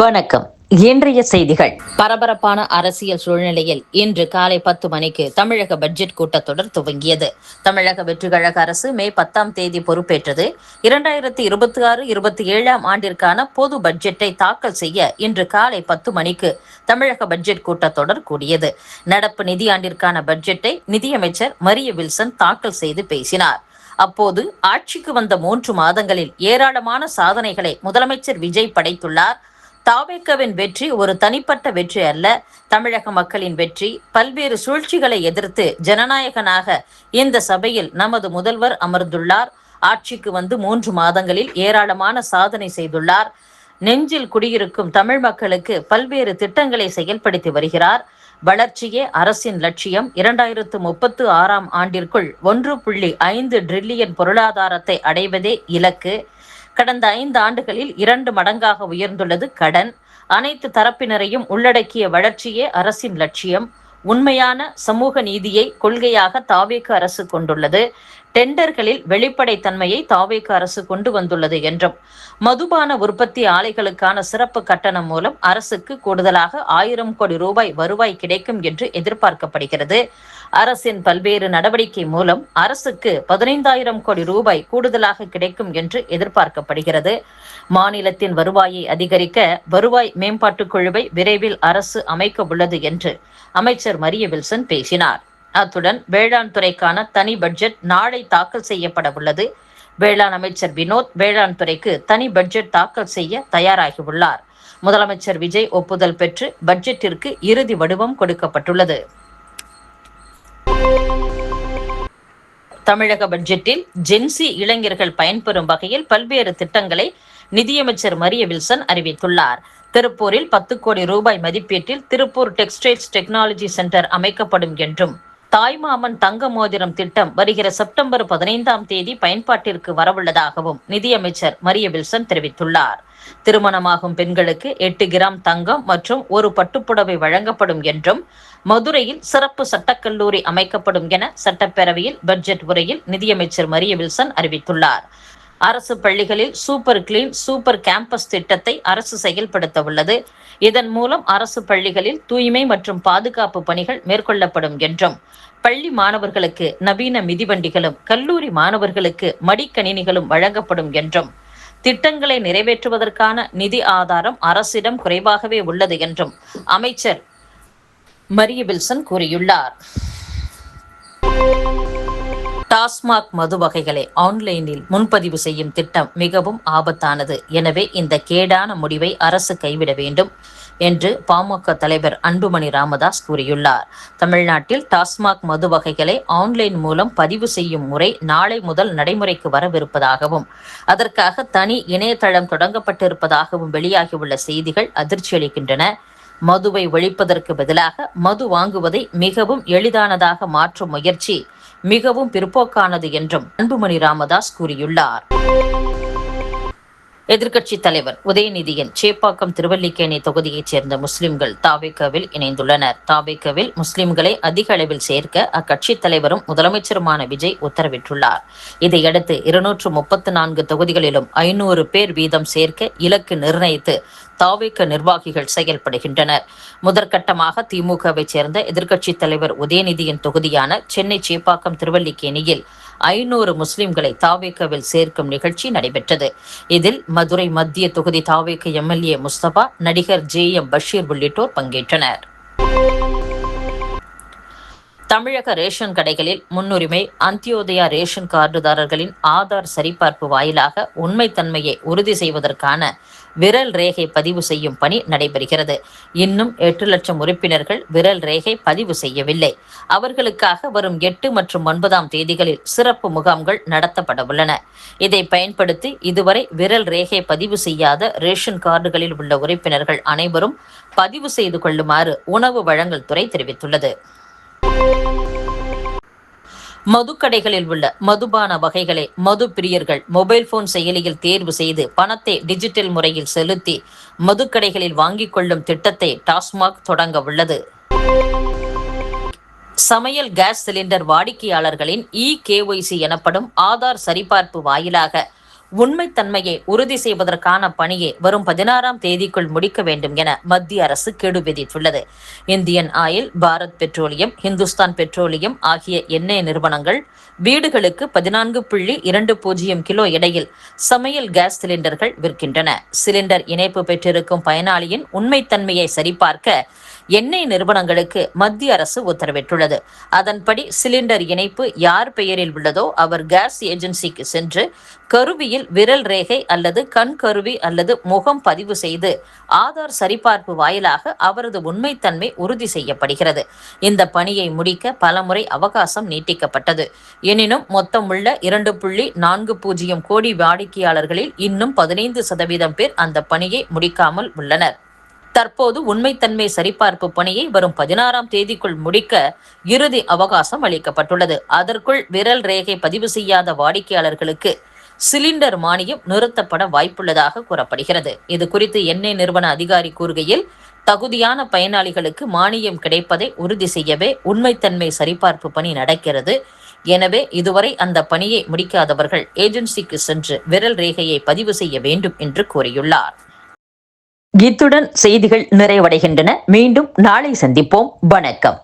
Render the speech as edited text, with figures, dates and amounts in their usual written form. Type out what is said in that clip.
வணக்கம். இன்றைய செய்திகள். பரபரப்பான அரசியல் சூழ்நிலையில் இன்று காலை 10 மணிக்கு தமிழக பட்ஜெட் கூட்டத்தொடர் துவங்கியது. தமிழக வெற்றிக்கழக அரசு மே 10ஆம் தேதி பொறுப்பேற்றது. 2026-27ஆம் ஆண்டிற்கான பொது பட்ஜெட்டை தாக்கல் செய்ய இன்று காலை 10 மணிக்கு தமிழக பட்ஜெட் கூட்டத்தொடர் கூடியது. நடப்பு நிதியாண்டிற்கான பட்ஜெட்டை நிதியமைச்சர் மரிய வில்சன் தாக்கல் செய்து பேசினார். அப்போது ஆட்சிக்கு வந்த 3 மாதங்களில் ஏராளமான சாதனைகளை முதலமைச்சர் விஜய் படைத்துள்ளார். தாவேகவின் வெற்றி ஒரு தனிப்பட்ட வெற்றி அல்ல, தமிழக மக்களின் வெற்றி. பல்வேறு சூழ்ச்சிகளை எதிர்த்து ஜனநாயகனாக இந்த சபையில் நமது முதல்வர் அமர்ந்துள்ளார். ஆட்சிக்கு வந்து 3 மாதங்களில் ஏராளமான சாதனை செய்துள்ளார். நெஞ்சில் குடியிருக்கும் தமிழ் மக்களுக்கு பல்வேறு திட்டங்களை செயல்படுத்தி வருகிறார். வளர்ச்சியே அரசின் லட்சியம். 2036ஆம் ஆண்டிற்குள் 1.5 டிரில்லியன் பொருளாதாரத்தை அடைவதே இலக்கு. கடந்த 5 ஆண்டுகளில் 2 மடங்காக உயர்ந்துள்ளது கடன். அனைத்து தரப்பினரையும் உள்ளடக்கிய வளர்ச்சியே அரசின் லட்சியம். உண்மையான சமூக நீதியை கொள்கையாக தாவேக அரசு கொண்டுள்ளது. டெண்டர்களில் வெளிப்படைத்தன்மையை தாவேக அரசு கொண்டு வந்துள்ளது என்றும், மதுபான உற்பத்தி ஆலைகளுக்கான சிறப்பு கட்டணம் மூலம் அரசுக்கு கூடுதலாக 1000 கோடி ரூபாய் வருவாய் கிடைக்கும் என்று எதிர்பார்க்கப்படுகிறது. அரசின் பல்வேறு நடவடிக்கை மூலம் அரசுக்கு 15,000 கோடி ரூபாய் கூடுதலாக கிடைக்கும் என்று எதிர்பார்க்கப்படுகிறது. மாநிலத்தின் வருவாயை அதிகரிக்க வருவாய் மேம்பாட்டுக் குழுவை விரைவில் அரசு அமைக்க உள்ளது என்று அமைச்சர் மரிய வில்சன் பேசினார். அத்துடன் வேளாண் துறைக்கான தனி பட்ஜெட் நாளை தாக்கல் செய்யப்பட உள்ளது. வேளாண் அமைச்சர் வினோத் வேளாண் துறைக்கு தனி பட்ஜெட் தாக்கல் செய்ய தயாராகியுள்ளார். முதலமைச்சர் விஜய் ஒப்புதல் பெற்று பட்ஜெட்டிற்கு இறுதி வடிவம் கொடுக்கப்பட்டுள்ளது. தமிழக பட்ஜெட்டில் ஜென்சி இளைஞர்கள் பயன்பெறும் வகையில் பல்வேறு திட்டங்களை நிதியமைச்சர் மரிய வில்சன் அறிவித்துள்ளார். திருப்பூரில் 10 கோடி ரூபாய் மதிப்பீட்டில் திருப்பூர் டெக்ஸ்டைல்ஸ் டெக்னாலஜி சென்டர் அமைக்கப்படும் என்றும், தாய்மாமன் தங்க மோதிரம் திட்டம் வருகிற செப்டம்பர் 15ஆம் தேதி பயன்பாட்டிற்கு வரவுள்ளதாகவும் நிதியமைச்சர் மரிய வில்சன் தெரிவித்துள்ளார். திருமணமாகும் பெண்களுக்கு 8 கிராம் தங்கம் மற்றும் ஒரு பட்டுப்புடவை வழங்கப்படும் என்றும், மதுரையில் சிறப்பு சட்டக்கல்லூரி அமைக்கப்படும் என சட்டப்பேரவையில் பட்ஜெட் உரையில் நிதியமைச்சர் மரிய வில்சன் அறிவித்துள்ளார். அரசு பள்ளிகளில் சூப்பர் கிளீன் சூப்பர் கேம்பஸ் திட்டத்தை அரசு செயல்படுத்த உள்ளது. இதன் மூலம் அரசு பள்ளிகளில் தூய்மை மற்றும் பாதுகாப்பு பணிகள் மேற்கொள்ளப்படும் என்றும், பள்ளி மாணவர்களுக்கு நவீன மிதிவண்டிகளும் கல்லூரி மாணவர்களுக்கு மடிக்கணினிகளும் வழங்கப்படும் என்றும், திட்டங்களை நிறைவேற்றுவதற்கான நிதி ஆதாரம் அரசிடம் குறைவாகவே உள்ளது என்றும் அமைச்சர் மரிய வில்சன் கூறியுள்ளார். டாஸ்மாக் மது வகைகளை ஆன்லைனில் முன்பதிவு செய்யும் திட்டம் மிகவும் ஆபத்தானது. எனவே இந்த கேடான முடிவை அரசு கைவிட வேண்டும் என்று பாமக தலைவர் அன்புமணி ராமதாஸ் கூறியுள்ளார். தமிழ்நாட்டில் டாஸ்மாக் மது வகைகளை ஆன்லைன் மூலம் பதிவு செய்யும் முறை நாளை முதல் நடைமுறைக்கு வரவிருப்பதாகவும், அதற்காக தனி இணையதளம் தொடங்கப்பட்டிருப்பதாகவும் வெளியாகியுள்ள செய்திகள் அதிர்ச்சியளிக்கின்றன. மதுவை ஒழிப்பதற்கு பதிலாக மது வாங்குவதை மிகவும் எளிதானதாக மாற்றும் முயற்சி மிகவும் பிற்போக்கானது என்றும் அன்புமணி ராமதாஸ் கூறியுள்ளார். எதிர்க்கட்சித் தலைவர் உதயநிதியின் சேப்பாக்கம் திருவல்லிக்கேணி தொகுதியைச் சேர்ந்த முஸ்லிம்கள் தாவேகவில் இணைந்துள்ளனர். தாவேகவில் முஸ்லிம்களை அதிக அளவில் சேர்க்க அக்கட்சித் தலைவரும் முதலமைச்சருமான விஜய் உத்தரவிட்டுள்ளார். இதையடுத்து 234 தொகுதிகளிலும் 500 பேர் வீதம் சேர்க்க இலக்கு நிர்ணயித்து தாவேக நிர்வாகிகள் செயல்படுகின்றனர். முதற்கட்டமாக திமுகவை சேர்ந்த எதிர்க்கட்சித் தலைவர் உதயநிதியின் தொகுதியான சென்னை சேப்பாக்கம் திருவல்லிக்கேணியில் 500 முஸ்லிம்களை தாவேகவில் சேர்க்கும் நிகழ்ச்சி நடைபெற்றது. இதில் மதுரை மத்திய தொகுதி தாவேக எம்எல்ஏ முஸ்தபா, நடிகர் JM பஷீர் உள்ளிட்டோர் பங்கேற்றனர். தமிழக ரேஷன் கடைகளில் முன்னுரிமை. அந்தியோதயா ரேஷன் கார்டுதாரர்களின் ஆதார் சரிபார்ப்பு வாயிலாக உண்மைத்தன்மையை உறுதி செய்வதற்கான விரல் ரேகை பதிவு செய்யும் பணி நடைபெறுகிறது. இன்னும் 8 லட்சம் உறுப்பினர்கள் விரல் ரேகை பதிவு செய்யவில்லை. அவர்களுக்காக வரும் 8 மற்றும் 9ஆம் தேதிகளில் சிறப்பு முகாம்கள் நடத்தப்பட உள்ளன. இதை பயன்படுத்தி இதுவரை விரல் ரேகை பதிவு செய்யாத ரேஷன் கார்டுகளில் உள்ள உறுப்பினர்கள் அனைவரும் பதிவு செய்து கொள்ளுமாறு உணவு வழங்கல் துறை தெரிவித்துள்ளது. மதுக்கடைகளில் உள்ள மதுபான வகைகளை மது பிரியர்கள் மொபைல் போன் செயலியில் தேர்வு செய்து பணத்தை டிஜிட்டல் முறையில் செலுத்தி மதுக்கடைகளில் வாங்கிக் கொள்ளும் திட்டத்தை டாஸ்மாக் தொடங்க உள்ளது. சமையல் கேஸ் சிலிண்டர் வாடிக்கையாளர்களின் KYC எனப்படும் ஆதார் சரிபார்ப்பு வாயிலாக உண்மைத்தன்மையை உறுதி செய்வதற்கான பணியை வரும் 16ஆம் தேதிக்குள் முடிக்க வேண்டும் என மத்திய அரசு கெடு விதித்துள்ளது. Indian oil, Bharat petroleum, Hindustan petroleum ஆகிய எண்ணெய் நிறுவனங்கள் வீடுகளுக்கு 14.20 கிலோ எடையில் சமையல் கேஸ் சிலிண்டர்கள் விற்கின்றன. சிலிண்டர் இணைப்பு பெற்றிருக்கும் பயனாளியின் உண்மைத்தன்மையை சரிபார்க்க எண்ணெய் நிறுவனங்களுக்கு மத்திய அரசு உத்தரவிட்டுள்ளது. அதன்படி சிலிண்டர் இணைப்பு யார் பெயரில் உள்ளதோ அவர் கேஸ் ஏஜென்சிக்கு சென்று கருவியில் விரல் ரேகை அல்லது கண் கருவி அல்லது முகம் பதிவு செய்து ஆதார் சரிபார்ப்பு வாயிலாக அவரது உண்மைத்தன்மை உறுதி செய்யப்படுகிறது. இந்த பணியை முடிக்க பலமுறை அவகாசம் நீட்டிக்கப்பட்டது. எனினும் மொத்தம் உள்ள 2.40 கோடி வாடிக்கையாளர்களில் இன்னும் 15% பேர் அந்த பணியை முடிக்காமல் உள்ளனர். தற்போது உண்மைத்தன்மை சரிபார்ப்பு பணியை வரும் 16ஆம் தேதிக்குள் முடிக்க இறுதி அவகாசம் அளிக்கப்பட்டுள்ளது. அதற்குள் விரல் ரேகை பதிவு செய்யாத வாடிக்கையாளர்களுக்கு சிலிண்டர் மானியம் நிறுத்தப்பட வாய்ப்புள்ளதாக கூறப்படுகிறது. இது குறித்து எண்ணெய் நிறுவன அதிகாரி கூறுகையில், தகுதியான பயனாளிகளுக்கு மானியம் கிடைப்பதை உறுதி செய்யவே உண்மைத்தன்மை சரிபார்ப்பு பணி நடக்கிறது. எனவே இதுவரை அந்த பணியை முடிக்காதவர்கள் ஏஜென்சிக்கு சென்று விரல் ரேகையை பதிவு செய்ய வேண்டும் என்று கூறியுள்ளார். இத்துடன் செய்திகள் நிறைவடைகின்றன. மீண்டும் நாளை சந்திப்போம். வணக்கம்.